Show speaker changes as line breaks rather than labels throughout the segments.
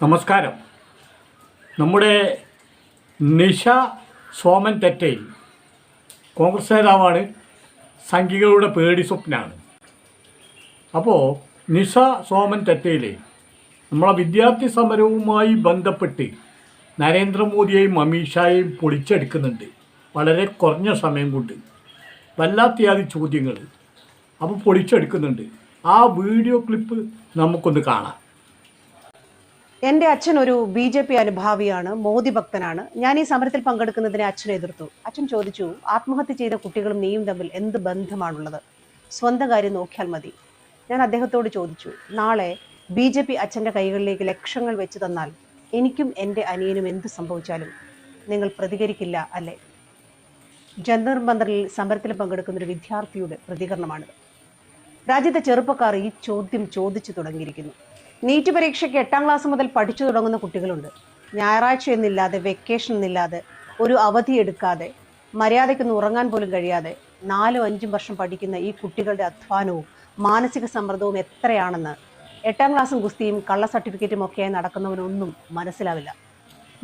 നമസ്കാരം. നമ്മുടെ നിഷ സോമൻ തെറ്റയിൽ കോൺഗ്രസ് നേതാവാണ്, സംഘികളുടെ പേടി സ്വപ്നാണ്. അപ്പോൾ നിഷ സോമൻ തെറ്റയിൽ നമ്മളെ വിദ്യാർത്ഥി സമരവുമായി ബന്ധപ്പെട്ട് നരേന്ദ്രമോദിയെയും അമിത്ഷായെയും പൊളിച്ചെടുക്കുന്നുണ്ട് വളരെ കുറഞ്ഞ സമയം കൊണ്ട്. വല്ലാത്തയാതി ചോദ്യങ്ങൾ അപ്പോൾ പൊളിച്ചെടുക്കുന്നുണ്ട്. ആ വീഡിയോ ക്ലിപ്പ് നമുക്കൊന്ന് കാണാം.
എൻ്റെ അച്ഛൻ ഒരു BJP അനുഭാവിയാണ്, മോദി ഭക്തനാണ്. ഞാൻ ഈ സമരത്തിൽ പങ്കെടുക്കുന്നതിനെ അച്ഛനെ എതിർത്തു. അച്ഛൻ ചോദിച്ചു, ആത്മഹത്യ ചെയ്ത കുട്ടികളും നീയും തമ്മിൽ എന്ത് ബന്ധമാണുള്ളത്? സ്വന്തം കാര്യം നോക്കിയാൽ മതി. ഞാൻ അദ്ദേഹത്തോട് ചോദിച്ചു, നാളെ BJP അച്ഛൻ്റെ കൈകളിലേക്ക് ലക്ഷങ്ങൾ വെച്ച് തന്നാൽ എനിക്കും എൻ്റെ അനിയനും എന്ത് സംഭവിച്ചാലും നിങ്ങൾ പ്രതികരിക്കില്ല അല്ലേ? ജന്തർ മന്ദറിൽ സമരത്തിൽ പങ്കെടുക്കുന്ന ഒരു വിദ്യാർത്ഥിയുടെ പ്രതികരണമാണിത്. രാജ്യത്തെ ചെറുപ്പക്കാർ ഈ ചോദ്യം ചോദിച്ചു തുടങ്ങിയിരിക്കുന്നു. നീറ്റ് പരീക്ഷയ്ക്ക് 8ാം ക്ലാസ് മുതൽ പഠിച്ചു തുടങ്ങുന്ന കുട്ടികളുണ്ട്. ഞായറാഴ്ച എന്നില്ലാതെ, വെക്കേഷൻ എന്നില്ലാതെ, ഒരു അവധി എടുക്കാതെ, മര്യാദയ്ക്കൊന്ന് ഉറങ്ങാൻ പോലും കഴിയാതെ 4-5 വർഷം പഠിക്കുന്ന ഈ കുട്ടികളുടെ അധ്വാനവും മാനസിക സമ്മർദ്ദവും എത്രയാണെന്ന് 8ാം ക്ലാസ്സും ഗുസ്തിയും കള്ള സർട്ടിഫിക്കറ്റും ഒക്കെയായി നടക്കുന്നവനൊന്നും മനസ്സിലാവില്ല.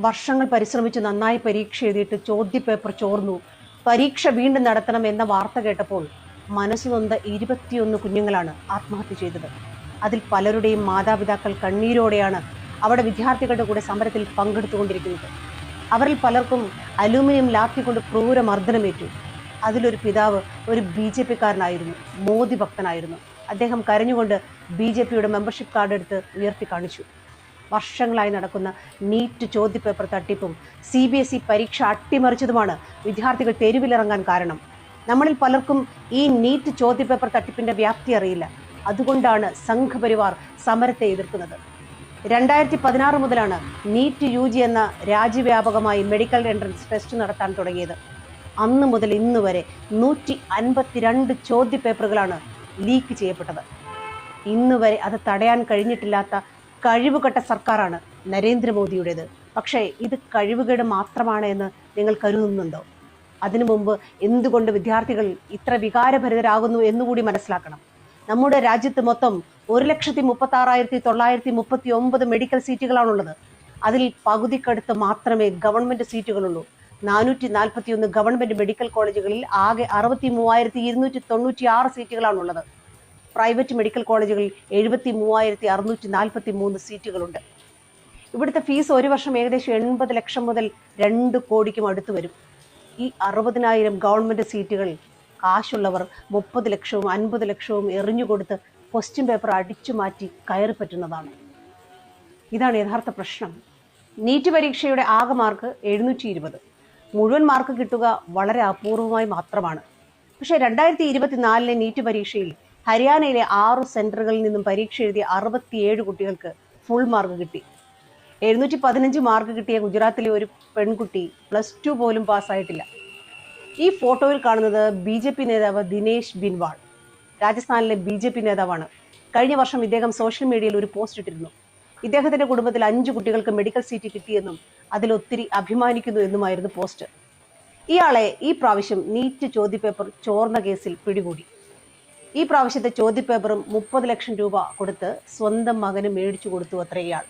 വർഷങ്ങൾ പരിശ്രമിച്ച് നന്നായി പരീക്ഷ എഴുതിയിട്ട് ചോദ്യപേപ്പർ ചോർന്നു, പരീക്ഷ വീണ്ടും നടത്തണം എന്ന വാർത്ത കേട്ടപ്പോൾ മനസ്സു നൊന്ത 21 കുഞ്ഞുങ്ങളാണ് ആത്മഹത്യ ചെയ്തത്. അതിൽ പലരുടെയും മാതാപിതാക്കൾ കണ്ണീരോടെയാണ് അവിടെ വിദ്യാർത്ഥികളുടെ കൂടെ സമരത്തിൽ പങ്കെടുത്തുകൊണ്ടിരിക്കുന്നത്. അവരിൽ പലർക്കും അലൂമിനിയം ലാത്തി കൊണ്ട് ക്രൂര മർദ്ദനമേറ്റു. അതിലൊരു പിതാവ് ഒരു BJP-കാരനായിരുന്നു, മോദി ഭക്തനായിരുന്നു. അദ്ദേഹം കരഞ്ഞുകൊണ്ട് BJP-യുടെ മെമ്പർഷിപ്പ് കാർഡ് എടുത്ത് ഉയർത്തി കാണിച്ചു. വർഷങ്ങളായി നടക്കുന്ന നീറ്റ് ചോദ്യപേപ്പർ തട്ടിപ്പും CBSE പരീക്ഷ അട്ടിമറിച്ചതുമാണ് വിദ്യാർത്ഥികൾ തെരുവിലിറങ്ങാൻ കാരണം. നമ്മളിൽ പലർക്കും ഈ നീറ്റ് ചോദ്യപേപ്പർ തട്ടിപ്പിന്റെ വ്യാപ്തി അറിയില്ല. അതുകൊണ്ടാണ് സംഘപരിവാർ സമരത്തെ എതിർക്കുന്നത്. 2016 മുതലാണ് നീറ്റ് UG എന്ന രാജ്യവ്യാപകമായി മെഡിക്കൽ എൻട്രൻസ് ടെസ്റ്റ് നടത്താൻ തുടങ്ങിയത്. അന്ന് മുതൽ ഇന്ന് വരെ 152 ചോദ്യപേപ്പറുകളാണ് ലീക്ക് ചെയ്യപ്പെട്ടത്. ഇന്ന് വരെ അത് തടയാൻ കഴിഞ്ഞിട്ടില്ലാത്ത കഴിവുകെട്ട സർക്കാരാണ് നരേന്ദ്രമോദിയുടേത്. പക്ഷേ ഇത് കഴിവുകേട് മാത്രമാണ് എന്ന് നിങ്ങൾ കരുതുന്നുണ്ടോ? അതിനു മുമ്പ് എന്തുകൊണ്ട് വിദ്യാർത്ഥികൾ ഇത്ര വികാരഭരിതരാകുന്നു എന്നുകൂടി മനസ്സിലാക്കണം. നമ്മുടെ രാജ്യത്ത് മൊത്തം 1,36,939 മെഡിക്കൽ സീറ്റുകളാണുള്ളത്. അതിൽ പകുതിക്കടുത്ത് മാത്രമേ ഗവൺമെന്റ് സീറ്റുകളുള്ളൂ. 441 ഗവൺമെന്റ് മെഡിക്കൽ കോളേജുകളിൽ ആകെ 63,296 സീറ്റുകളാണുള്ളത്. പ്രൈവറ്റ് മെഡിക്കൽ കോളേജുകളിൽ 73,643 സീറ്റുകളുണ്ട്. ഇവിടുത്തെ ഫീസ് ഒരു വർഷം ഏകദേശം 80 ലക്ഷം മുതൽ 2 കോടിക്കും അടുത്ത് വരും. ഈ 60,000 ഗവൺമെന്റ് സീറ്റുകൾ കാശുള്ളവർ 30 ലക്ഷവും 50 ലക്ഷവും എറിഞ്ഞുകൊടുത്ത് ക്വസ്റ്റ്യൻ പേപ്പർ അടിച്ചു മാറ്റി കയറി പറ്റുന്നതാണ്. ഇതാണ് യഥാർത്ഥ പ്രശ്നം. നീറ്റ് പരീക്ഷയുടെ ആകെ മാർക്ക് 720. മുഴുവൻ മാർക്ക് കിട്ടുക വളരെ അപൂർവമായി മാത്രമാണ്. പക്ഷേ 2024 നീറ്റ് പരീക്ഷയിൽ ഹരിയാനയിലെ 6 സെന്ററുകളിൽ നിന്നും പരീക്ഷ എഴുതിയ 67 കുട്ടികൾക്ക് ഫുൾ മാർക്ക് കിട്ടി. 715 മാർക്ക് കിട്ടിയ ഗുജറാത്തിലെ ഒരു പെൺകുട്ടി +2 പോലും പാസ്സായിട്ടില്ല. ഈ ഫോട്ടോയിൽ കാണുന്നത് BJP നേതാവ് ദിനേശ് ബിൻവാൾ, രാജസ്ഥാനിലെ BJP നേതാവാണ്. കഴിഞ്ഞ വർഷം ഇദ്ദേഹം സോഷ്യൽ മീഡിയയിൽ ഒരു പോസ്റ്റ് ഇട്ടിരുന്നു. ഇദ്ദേഹത്തിന്റെ കുടുംബത്തിൽ 5 കുട്ടികൾക്ക് മെഡിക്കൽ സീറ്റ് കിട്ടിയെന്നും അതിലൊത്തിരി അഭിമാനിക്കുന്നു എന്നുമായിരുന്നു പോസ്റ്റ്. ഇയാളെ ഈ പ്രാവശ്യം നീറ്റ് ചോദ്യപേപ്പർ ചോർന്ന കേസിൽ പിടികൂടി. ഈ പ്രാവശ്യത്തെ ചോദ്യപേപ്പറും 30 ലക്ഷം രൂപ കൊടുത്ത് സ്വന്തം മകന് മേടിച്ചു കൊടുത്തു അത്ര ഇയാൾ.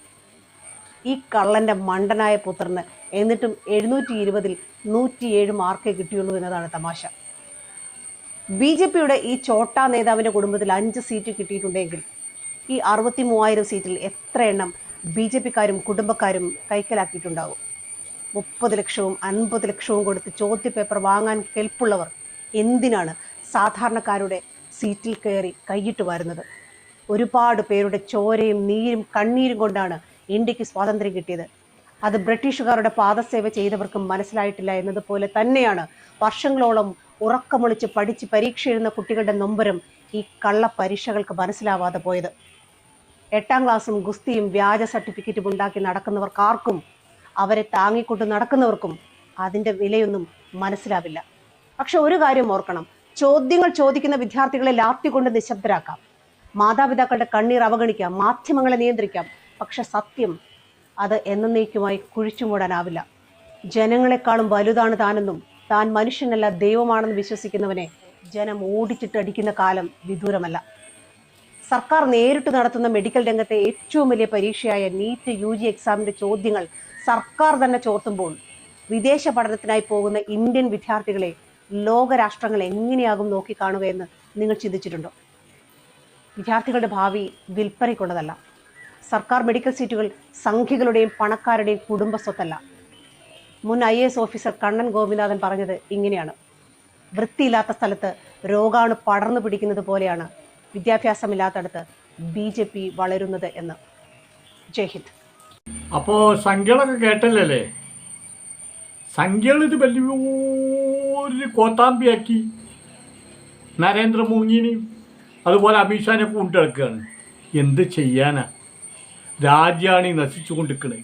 ഈ കള്ളന്റെ മണ്ടനായ പുത്രന് എന്നിട്ടും 720-ൽ 107 മാർക്കേ കിട്ടിയുള്ളൂ എന്നതാണ് തമാശ. BJP-യുടെ ഈ ചോട്ടാ നേതാവിന്റെ കുടുംബത്തിൽ 5 സീറ്റ് കിട്ടിയിട്ടുണ്ടെങ്കിൽ ഈ 63,000 സീറ്റിൽ എത്ര എണ്ണം BJP-കാരും കുടുംബക്കാരും കൈക്കലാക്കിയിട്ടുണ്ടാവും? 30 ലക്ഷവും 50 ലക്ഷവും കൊടുത്ത് ചോദ്യപേപ്പർ വാങ്ങാൻ കെൽപ്പുള്ളവർ എന്തിനാണ് സാധാരണക്കാരുടെ സീറ്റിൽ കയറി കൈയിട്ട് വരുന്നത്? ഒരുപാട് പേരുടെ ചോരയും നീരും കണ്ണീരും കൊണ്ടാണ് ഇന്ത്യക്ക് സ്വാതന്ത്ര്യം കിട്ടിയത്. അത് ബ്രിട്ടീഷുകാരുടെ പാദസേവ ചെയ്തവർക്കും മനസ്സിലായിട്ടില്ല എന്നതുപോലെ തന്നെയാണ് വർഷങ്ങളോളം ഉറക്കമൊളിച്ച് പഠിച്ച് പരീക്ഷ എഴുതുന്ന കുട്ടികളുടെ നൊമ്പരം ഈ കള്ള പരീക്ഷകൾക്ക് മനസ്സിലാവാതെ പോയത്. 8ാം ക്ലാസ്സും ഗുസ്തിയും വ്യാജ സർട്ടിഫിക്കറ്റും ഉണ്ടാക്കി നടക്കുന്നവർക്കാർക്കും, അവരെ താങ്ങിക്കൊണ്ട് നടക്കുന്നവർക്കും അതിൻ്റെ വിലയൊന്നും മനസ്സിലാവില്ല. പക്ഷെ ഒരു കാര്യം ഓർക്കണം, ചോദ്യങ്ങൾ ചോദിക്കുന്ന വിദ്യാർത്ഥികളെ ലാത്തിക്കൊണ്ട് നിശബ്ദരാക്കാം, മാതാപിതാക്കളുടെ കണ്ണീർ അവഗണിക്കാം, മാധ്യമങ്ങളെ നിയന്ത്രിക്കാം. പക്ഷെ സത്യം അത് എന്നേക്കുമായി കുഴിച്ചു മൂടാനാവില്ല. ജനങ്ങളെക്കാളും വലുതാണ് താനെന്നും താൻ മനുഷ്യനല്ല ദൈവമാണെന്ന് വിശ്വസിക്കുന്നവനെ ജനം ഓടിച്ചിട്ടടിക്കുന്ന കാലം വിദൂരമല്ല. സർക്കാർ നേരിട്ട് നടത്തുന്ന മെഡിക്കൽ രംഗത്തെ ഏറ്റവും വലിയ പരീക്ഷയായ നീറ്റ് UG എക്സാമിന്റെ ചോദ്യങ്ങൾ സർക്കാർ തന്നെ ചോർത്തുമ്പോൾ വിദേശ പഠനത്തിനായി പോകുന്ന ഇന്ത്യൻ വിദ്യാർത്ഥികളെ ലോകരാഷ്ട്രങ്ങൾ എങ്ങനെയാകും നോക്കിക്കാണുകയെന്ന് നിങ്ങൾ ചിന്തിച്ചിട്ടുണ്ടോ? വിദ്യാർത്ഥികളുടെ ഭാവി വിൽപ്പനയ്ക്കുള്ളതല്ല. സർക്കാർ മെഡിക്കൽ സീറ്റുകൾ സംഖ്യകളുടെയും പണക്കാരുടെയും കുടുംബ സ്വത്തല്ല. മുൻ IAS ഓഫീസർ കണ്ണൻ ഗോപിനാഥൻ പറഞ്ഞത് ഇങ്ങനെയാണ്: വൃത്തിയില്ലാത്ത സ്ഥലത്ത് രോഗാണു പടർന്നു പിടിക്കുന്നത് പോലെയാണ് വിദ്യാഭ്യാസമില്ലാത്തടത്ത് BJP വളരുന്നത് എന്ന്. ജയ് ഹിന്ദ്.
അപ്പോൾ സംഖ്യകളൊക്കെ കേട്ടല്ലേ? സംഖ്യകൾ ഇത് വലിയൊരു കോത്താമ്പിയാക്കി നരേന്ദ്രമോദിനെയും അതുപോലെ അമിത്ഷാനൊക്കെ കൊണ്ടുനടക്കുകയാണ്. എന്ത് ചെയ്യാനാ? രാജ്യമാണ് ഈ നശിച്ചു കൊണ്ടിരിക്കുന്നത്.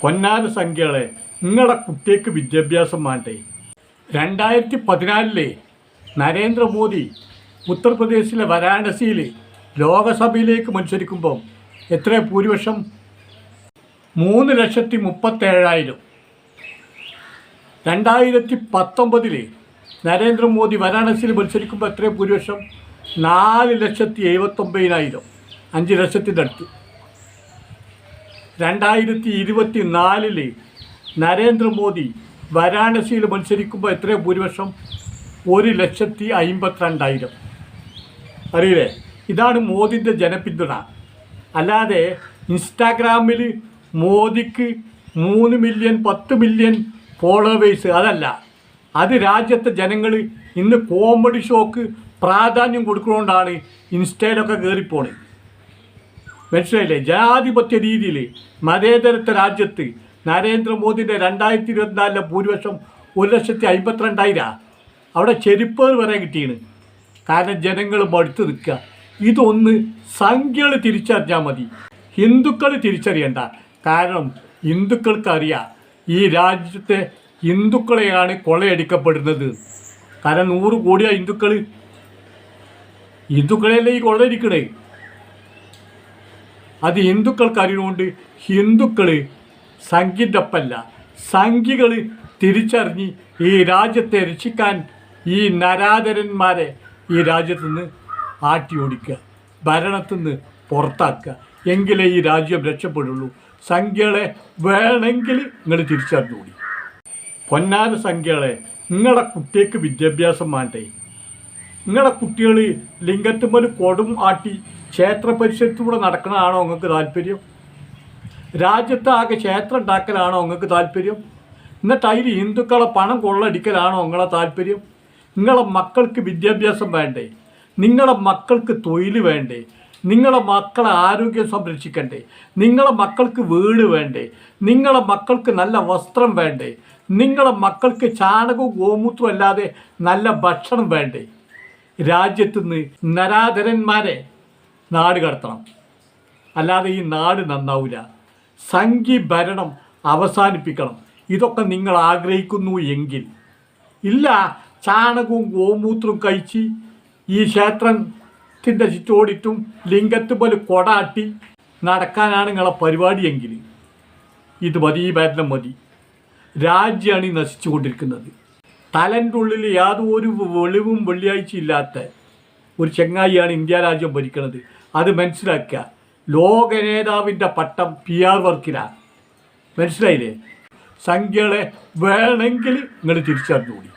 പൊന്നാര സംഖ്യകളെ, നിങ്ങളുടെ കുട്ടിക്ക് വിദ്യാഭ്യാസം വേണ്ടേ? 2014 നരേന്ദ്രമോദി ഉത്തർപ്രദേശിലെ വാരാണസിയിൽ ലോകസഭയിലേക്ക് മത്സരിക്കുമ്പോൾ എത്ര ഭൂരിപക്ഷം? 3,37,000. 2019 നരേന്ദ്രമോദി വാരാണസിയിൽ മത്സരിക്കുമ്പോൾ എത്ര ഭൂരിപക്ഷം? 4,79,000, 5 ലക്ഷത്തിൻ്റെ അടുത്ത്. 2024 നരേന്ദ്രമോദി വാരാണസിയിൽ മത്സരിക്കുമ്പോൾ എത്ര ഭൂരിപക്ഷം? 1,52,000. അറിയില്ലേ? ഇതാണ് മോദിൻ്റെ ജനപിന്തുണ. അല്ലാതെ ഇൻസ്റ്റാഗ്രാമിൽ മോദിക്ക് 3 മില്യൺ 10 മില്യൺ ഫോളോവേഴ്സ് അതല്ല. അത് രാജ്യത്തെ ജനങ്ങൾ ഇന്ന് കോമഡി ഷോക്ക് പ്രാധാന്യം കൊടുക്കുന്നതുകൊണ്ടാണ് ഇൻസ്റ്റയിലൊക്കെ കയറിപ്പോണത്. മനസ്സിലായില്ലേ? ജനാധിപത്യ രീതിയിൽ മതേതരത്വ രാജ്യത്ത് നരേന്ദ്രമോദിൻ്റെ 2024 ഭൂരിപക്ഷം 1,52,000. അവിടെ ചെരുപ്പ് വരെ കിട്ടിയാണ്. കാരണം ജനങ്ങൾ മടുത്ത് നിൽക്കുക. ഇതൊന്ന് സംഖ്യകൾ തിരിച്ചറിഞ്ഞാൽ മതി, ഹിന്ദുക്കൾ തിരിച്ചറിയണ്ട. കാരണം ഹിന്ദുക്കൾക്കറിയാം ഈ രാജ്യത്തെ ഹിന്ദുക്കളെയാണ് കൊള്ളയടിക്കപ്പെടുന്നത്. കാരണം 100 കോടിയാണ് ഹിന്ദുക്കളെയല്ലേ ഈ കൊള്ളയടിക്കണേ. അത് ഹിന്ദുക്കൾക്ക് അറിയുന്നതുകൊണ്ട് ഹിന്ദുക്കൾ സംഖ്യൻ്റെ ഒപ്പമല്ല, സംഖ്യകൾ തിരിച്ചറിഞ്ഞ് ഈ രാജ്യത്തെ രക്ഷിക്കാൻ ഈ നരാധരന്മാരെ ഈ രാജ്യത്തു നിന്ന് ആട്ടി ഓടിക്കുക, ഭരണത്തിൽ നിന്ന് പുറത്താക്കുക. എങ്കിലേ ഈ രാജ്യം രക്ഷപ്പെടുള്ളൂ. സംഖ്യകളെ വേണമെങ്കിൽ നിങ്ങൾ തിരിച്ചറിഞ്ഞുകൂടി. പൊന്നാര സംഖ്യകളെ, നിങ്ങളുടെ കുട്ടിക്ക് വിദ്യാഭ്യാസം വേണ്ടേ? നിങ്ങളുടെ കുട്ടികൾ ലിംഗത്തുമ്പോൾ കൊടും ആട്ടി ക്ഷേത്ര പരിസരത്തൂടെ നടക്കണതാണോ നിങ്ങൾക്ക് താല്പര്യം? രാജ്യത്ത് ആകെ ക്ഷേത്രം ഉണ്ടാക്കലാണോ നിങ്ങൾക്ക് താല്പര്യം? എന്നിട്ട് അതിൽ ഹിന്ദുക്കളെ പണം കൊള്ളടിക്കലാണോ നിങ്ങളെ താല്പര്യം? നിങ്ങളെ മക്കൾക്ക് വിദ്യാഭ്യാസം വേണ്ടേ? നിങ്ങളെ മക്കൾക്ക് തൊഴിൽ വേണ്ടേ? നിങ്ങളെ മക്കളെ ആരോഗ്യം സംരക്ഷിക്കണ്ടേ? നിങ്ങളെ മക്കൾക്ക് വീട് വേണ്ടേ? നിങ്ങളെ മക്കൾക്ക് നല്ല വസ്ത്രം വേണ്ടേ? നിങ്ങളെ മക്കൾക്ക് ചാണകവും ഗോമൂത്രവും അല്ലാതെ നല്ല ഭക്ഷണം വേണ്ടേ? രാജ്യത്തുനിന്ന് നരാധരന്മാരെ നാട് കടത്തണം, അല്ലാതെ ഈ നാട് നന്നാവില്ല. സംഘി ഭരണം അവസാനിപ്പിക്കണം. ഇതൊക്കെ നിങ്ങൾ ആഗ്രഹിക്കുന്നു എങ്കിൽ ഇല്ല, ചാണകവും ഗോമൂത്രവും കഴിച്ച് ഈ ക്ഷേത്രത്തിൻ്റെ ചുറ്റോടിറ്റും ലിംഗത്ത് പോലെ കൊടാട്ടി നടക്കാനാണ് നിങ്ങളെ പരിപാടിയെങ്കിൽ ഇത് മതി, ഈ ഭരണം മതി. രാജ്യമാണ് ഈ നശിച്ചു കൊണ്ടിരിക്കുന്നത്. തലൻ്റെ ഉള്ളിൽ യാതൊരു വെളിവും വെള്ളിയാഴ്ച ഇല്ലാത്ത ഒരു ചെങ്ങായിയാണ് ഇന്ത്യ രാജ്യം ഭരിക്കുന്നത്. അത് മനസ്സിലാക്കുക. ലോക നേതാവിൻ്റെ പട്ടം PR വർക്കിലാണ്. മനസ്സിലായില്ലേ? സംഖ്യകളെ വേണമെങ്കിൽ നിങ്ങൾ തിരിച്ചറിഞ്ഞുകൂടി.